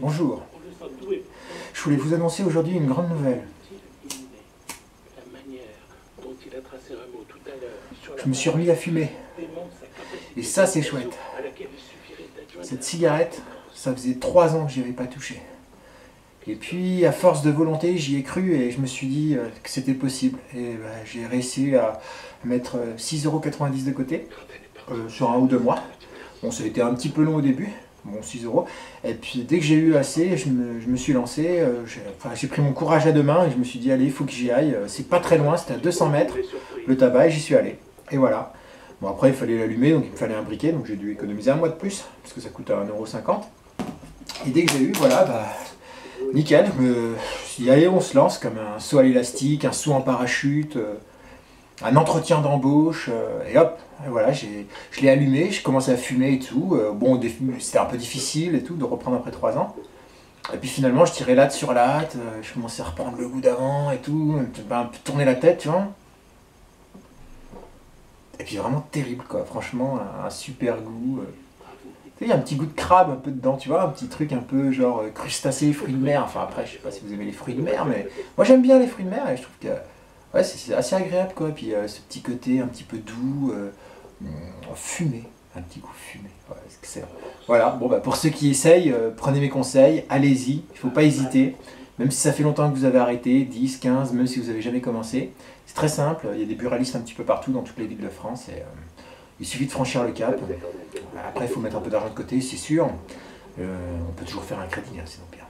Bonjour. Je voulais vous annoncer aujourd'hui une grande nouvelle. Je me suis remis à fumer. Et ça, c'est chouette. Cette cigarette, ça faisait 3 ans que j'y avais pas touché. Et puis, à force de volonté, j'y ai cru et je me suis dit que c'était possible. Et j'ai réussi à mettre 6,90 € de côté sur 1 ou 2 mois. Bon, ça a été un petit peu long au début, bon 6 €. Et puis dès que j'ai eu assez, je me suis lancé. J'ai pris mon courage à deux mains et je me suis dit allez, il faut que j'y aille. C'est pas très loin, c'était à 200 mètres le tabac et j'y suis allé. Et voilà. Bon, après il fallait l'allumer, donc il me fallait un briquet, donc j'ai dû économiser 1 mois de plus, parce que ça coûte 1,50 €. Et dès que j'ai eu, voilà, nickel, je me suis dit allez, on se lance, comme un saut à l'élastique, un saut en parachute, un entretien d'embauche, et hop, et voilà, je l'ai allumé, j'ai commencé à fumer et tout. Bon, c'était un peu difficile et tout, de reprendre après 3 ans. Et puis finalement, je tirais latte sur latte, je commençais à reprendre le goût d'avant et tout, un peu tourner la tête, tu vois. Et puis vraiment terrible, quoi, franchement, un super goût. Tu sais, il y a un petit goût de crabe un peu dedans, tu vois, un petit truc un peu genre crustacés, fruits de mer. Enfin après, je sais pas si vous aimez les fruits de mer, mais moi j'aime bien les fruits de mer et je trouve que ouais, c'est assez agréable, quoi. Puis ce petit côté un petit peu doux, fumé, un petit goût fumé. Ouais, c'est excellent. Voilà, bon pour ceux qui essayent, prenez mes conseils, allez-y, il ne faut pas hésiter. Même si ça fait longtemps que vous avez arrêté, 10, 15, même si vous n'avez jamais commencé. C'est très simple, il y a des buralistes un petit peu partout dans toutes les villes de France. Et, il suffit de franchir le cap. Après, il faut mettre un peu d'argent de côté, c'est sûr. On peut toujours faire un crédit, hein, sinon bien.